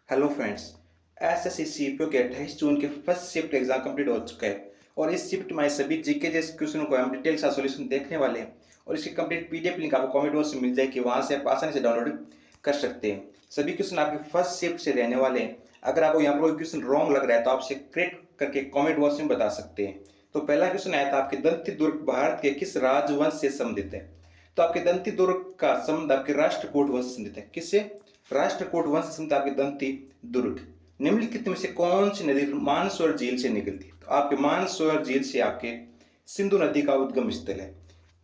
Hello friends. SSC CPO के 28 जून के first shift exam complete हो चुका है और इस शिफ्ट में सभी जीके जैसे क्वेश्चनों को हम डिटेल का सॉल्यूशन देखने वाले हैं और इसकी कंप्लीट पीडीएफ लिंक आपको कमेंट बॉक्स में मिल जाएगी, वहां से आप आसानी से डाउनलोड कर सकते हैं। सभी क्वेश्चन आपके फर्स्ट शिफ्ट से रहने वाले हैं। अगर आपको यहाँ पर कोई क्वेश्चन रॉन्ग लग रहा है तो आप इसे करेक्ट करके कमेंट बॉक्स में बता सकते हैं। तो पहला क्वेश्चन आया था आपके दंती दुर्ग भारत के किस राजवंश से संबंधित है। तो आपके दंती दुर्ग का संबंध आपके राष्ट्रकूट वंश से संबंधित है। किससे? राष्ट्रकूट वंश से संबंधित आपके दंती दुर्ग। निम्नलिखित में से कौन सी नदी मानसरोवर झील से निकलती है? तो आपके मानसरोवर झील से आपके सिंधु नदी का उद्गम स्थल है।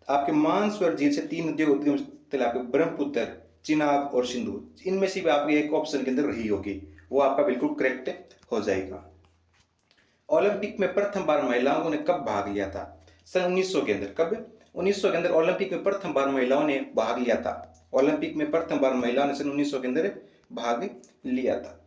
आपके मानसरोवर झील से 3 नदियों का उद्गम स्थल आपके ब्रह्मपुत्र, चिनाब और सिंधु। इनमें से भी आपकी एक ऑप्शन के अंदर रही होगी, वो आपका बिल्कुल करेक्ट हो जाएगा। ओलंपिक में प्रथम बार महिलाओं ने कब भाग लिया था? सन 1900 के अंदर। कब? 1900 के अंदर ओलंपिक में प्रथम बार महिलाओं ने भाग लिया था। ओलंपिक में प्रथम बार महिलाओं ने सन 1900 के अंदर भाग लिया था।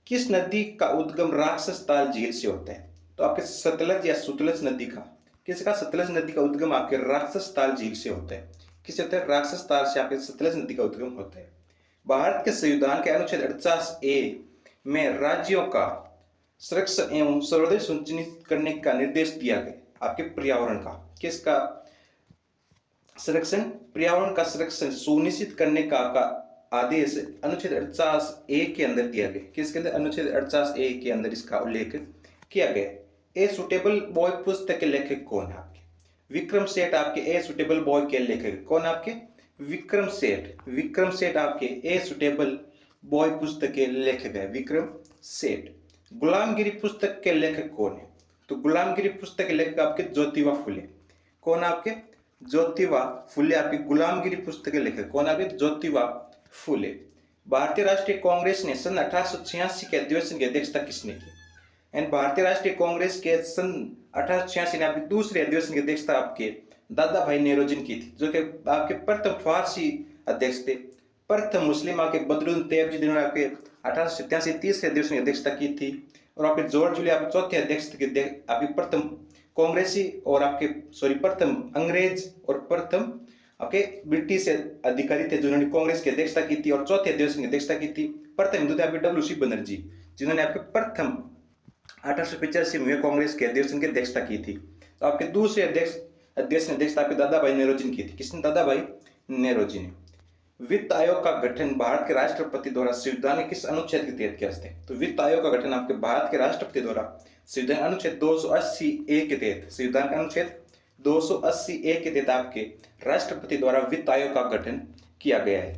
किस नदी का उद्गम राक्षस ताल झील से होता है? तो आपके सतलज या सुतलज नदी का, किसका? सतलज नदी का उद्गम आपके राक्षस ताल झील से होता है। किससे होता है? राक्षस ताल से आपके सतलज नदी का उद्गम होता है। भारत के संविधान के अनुच्छेद 48A में राज्यों का संरक्षण एवं सर्वोदय सुनिश्चित करने का निर्देश दिया गया। आपके पर्यावरण का, किसका संरक्षण? पर्यावरण का संरक्षण सुनिश्चित करने का आदेश अनुच्छेद 48A के अंदर दिया गया। किसके अंदर? अनुच्छेद 48A के अंदर इसका उल्लेख किया गया। ए सुटेबल बॉय पुस्तक के लेखक कौन है? आपके विक्रम सेठ। आपके ए सुटेबल बॉय के लेखक कौन? आपके विक्रम सेठ। विक्रम सेठ आपके ए सुटेबल बॉय पुस्तक के लेखक है, विक्रम सेठ। गुलामगिरी पुस्तक के लेखक कौन है? तो गुलामगिरी पुस्तक के लेखक आपके ज्योतिबा फुले। कौन? आपके ज्योतिबा फुले। आपकी गुलामगिरी पुस्तक के लेखक कौन? आपके ज्योतिबा फुले। भारतीय राष्ट्रीय कांग्रेस ने सन 1886 के अधिवेशन की अध्यक्षता किसने की? एंड भारतीय राष्ट्रीय कांग्रेस के सन 1886 ने आपके दूसरे अधिवेशन की अध्यक्षता आपके दादा भाई नेहरूजी ने की थी, जो कि आपके प्रथम फारसी अध्यक्ष थे। प्रथम मुस्लिम आपके बदरुद्दीन तैयब जी जिन्होंने आपके 1887 तीसरे अधिवेशन की अध्यक्षता की थी। और आपके जॉर्ज जूलिया आप चौथे अध्यक्ष थे, आपके प्रथम कांग्रेसी और आपके प्रथम अंग्रेज और प्रथम आपके ब्रिटिश अधिकारी थे जिन्होंने कांग्रेस की अध्यक्षता की थी और चौथे अधिवेशन की अध्यक्षता की थी। प्रथम हिंदू थे आपके डब्ल्यू.सी. बनर्जी, जिन्होंने आपके प्रथम 1885 में कांग्रेस के अधिवेशन की अध्यक्षता की थी। तो आपके दूसरे अधिवेशन अध्यक्षता आपके दादा भाई नेहरूजी ने की थी। किसने? दादा भाई नेहरूजी ने। वित्त आयोग का गठन भारत के राष्ट्रपति द्वारा संविधान के किस अनुच्छेद के तहत किया जाता है? तो वित्त आयोग का गठन आपके भारत के राष्ट्रपति द्वारा संविधान अनुच्छेद 280A के तहत, संविधान का अनुच्छेद 280A के तहत आपके राष्ट्रपति द्वारा वित्त आयोग का गठन किया गया है।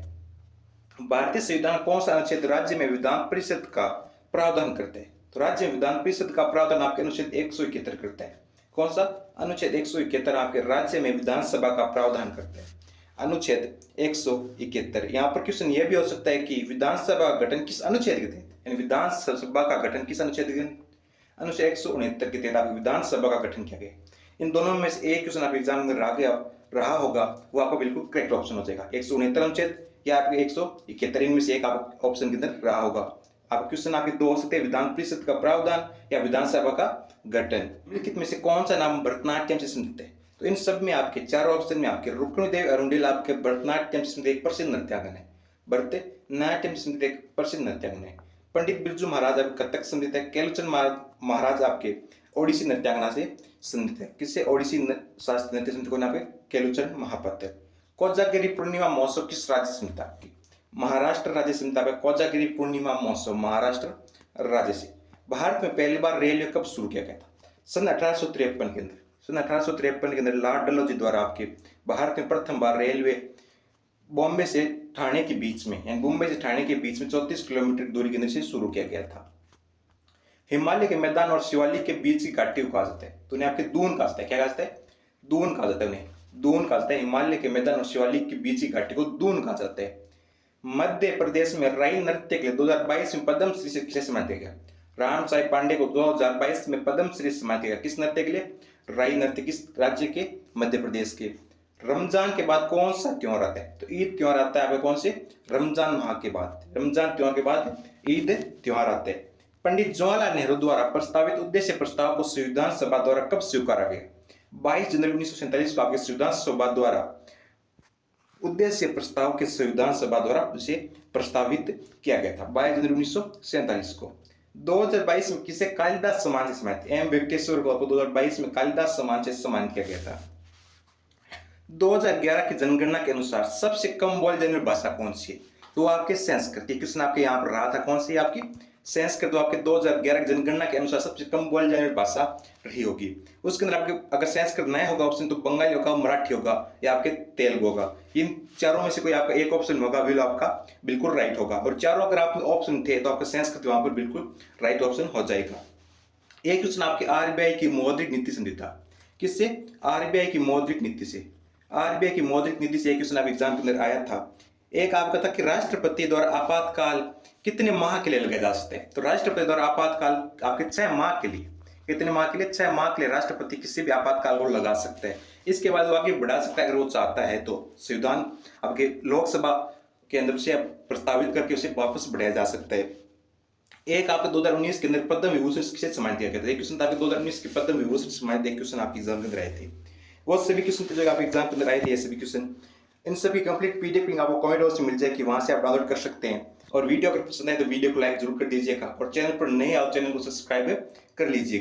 भारतीय संविधान कौन सा अनुच्छेद राज्य में विधान परिषद का प्रावधान करते हैं? तो राज्य में विधान परिषद का प्रावधान आपके अनुच्छेद 171 करता है। कौन सा? अनुच्छेद 171 आपके राज्य में विधानसभा का प्रावधान करता है। अनुच्छेद 171। यहाँ पर क्वेश्चन यह भी हो सकता है कि विधानसभा का गठन किस अनुच्छेद के तहत, यानी विधानसभा का गठन किस अनुच्छेद के तहत? अनुच्छेद 169 के तहत आपकी विधानसभा का गठन किया गया। इन दोनों में से एक क्वेश्चन आप एग्जाम में रहा होगा, वो आपका बिल्कुल करेक्ट ऑप्शन हो जाएगा। 169 अनुच्छेद या आपके 171, इनमें से एक आप ऑप्शन के अंदर रहा होगा। आप क्वेश्चन आपके दो हो सकते हैं, विधान परिषद का प्रावधान या विधानसभा का गठन। निम्नलिखित में से कौन सा नाम भरतनाट्यम से संबंधित है? तो इन सब में आपके चारों ऑप्शन में आपके रुक्मिणीदेवी अरुणडेल आपके भरतनाट्यम से संबंधित एक प्रसिद्ध नृत्यांगन है। भरतनाट्यम से संबंधित एक प्रसिद्ध नृत्यांगन है। पंडित बिरजू महाराज आपके कथक संबंधित है। केलुचंद महाराज आपके ओडिसी नृत्यांगना से संबंधित है। किससे? ओडिसी शास्त्रीय नृत्य संबंधित कौन? आपके केलुचंद महापात्र। कोजागिरी पूर्णिमा महोत्सव किस राज्य से मिलता है? महाराष्ट्र राज्य से मिलता है। कोजागिरी पूर्णिमा महोत्सव महाराष्ट्र राज्य से। भारत में पहली बार रेलवे कब शुरू किया गया था? सन 1853 के अंदर। सन 1853 के अंदर लॉर्ड डलहौजी द्वारा आपके भारत में प्रथम बार रेलवे बॉम्बे से ठाणे के बीच में, यानी मुंबई से ठाणे के बीच में 34 किलोमीटर की दूरी के अंदर से शुरू किया गया था। हिमालय के मैदान और शिवालिक के बीच की घाटी को कहा जाता है, तो उन्हें आपके दून कहा जाता है। क्या कहा जाता है? दून कहा जाता है। उन्हें दून कहा जाता है। हिमालय के मैदान और शिवालिक के बीच की घाटी को दून कहा जाता है। मध्य प्रदेश में राई नृत्य के लिए 2022 में पद्मश्री से किसे सम्मानित किया गया? राम साई पांडे को 2022 में पद्मश्री से सम्मानित किया गया। किस नृत्य के लिए? राई नृत्य। किस राज्य के? मध्य प्रदेश के। रमजान के बाद कौन सा त्योहार आता है? तो ईद त्योहार आता है। कौन से? रमजान माह के बाद, रमजान त्योहार के बाद ईद त्योहार आते हैं। पंडित जवाहरलाल नेहरू द्वारा प्रस्तावित उद्देश्य प्रस्ताव को संविधान सभा द्वारा कब स्वीकारा गया? 22 जनवरी 1947 को आपके संविधान सभा द्वारा उद्देश्य प्रस्ताव के संविधान सभा द्वारा उसे प्रस्तावित किया गया था 22 जनवरी 1947 को। 2022 में किसे कालिदास सम्मान से सम्मानित, एम वेंकटेश्वर को 2022 में कालिदास सम्मान से सम्मानित किया गया था। 2011 की जनगणना के अनुसार सबसे कम बोली जाने वाली भाषा कौन सी है, तो आपके संस्कृत। ये क्वेश्चन आपके यहाँ पर रहा था, कौन सी आपकी संस्कृत। तो आपके 2011 की जनगणना के अनुसार सबसे कम बोली जाने वाली भाषा रही होगी। उसके अंदर आपके अगर संस्कृत नहीं होगा ऑप्शन तो बंगाली होगा, मराठी होगा या आपके तेलुगु होगा। इन चारों में से कोई आपका एक ऑप्शन होगा, बिल्कुल आपका बिल्कुल राइट होगा। और चारों अगर आप ऑप्शन थे तो आपका संस्कृत वहां पर बिल्कुल राइट ऑप्शन हो जाएगा। एक क्वेश्चन आपके आरबीआई की मौद्रिक नीति संहिता, किससे, आरबीआई की मौद्रिक नीति से। आरबीआई की मौद्रिक नीति से एक क्वेश्चन आप एग्जाम के अंदर आया था। एक आपका था कि राष्ट्रपति द्वारा आपातकाल कितने माह के लिए लगाया जा सकता है, तो राष्ट्रपति द्वारा आपातकाल आपके 6 माह के लिए, कितने माह के लिए, 6 माह के लिए राष्ट्रपति किसी भी आपातकाल को लगा सकता है। इसके बाद वो आगे बढ़ा सकता है अगर वो चाहता है तो। संविधान आपके लोकसभा के अंदर से प्रस्तावित करके उसे वापस बढ़ाया जा सकता है। एक आपके 2019 के अंदर पद्म विभूषण किसे सम्मानित किया गया था, एक क्वेश्चन आपके 2019 के पद्म विभूषण सम्मानित एक क्वेश्चन आपके एग्जाम के अंदर आए थे। वो सभी क्वेश्चन जो आपके एग्जाम के अंदर आए थे, ये सभी क्वेश्चन, इन सभी कंप्लीट पीडीएफ लिंक आपको कमेंट बॉक्स में मिल जाएगी, वहां से आप डाउनलोड कर सकते हैं। और वीडियो अगर पसंद आए तो वीडियो को लाइक जरूर कर दीजिएगा और चैनल पर नए आओ चैनल को सब्सक्राइब कर लीजिएगा।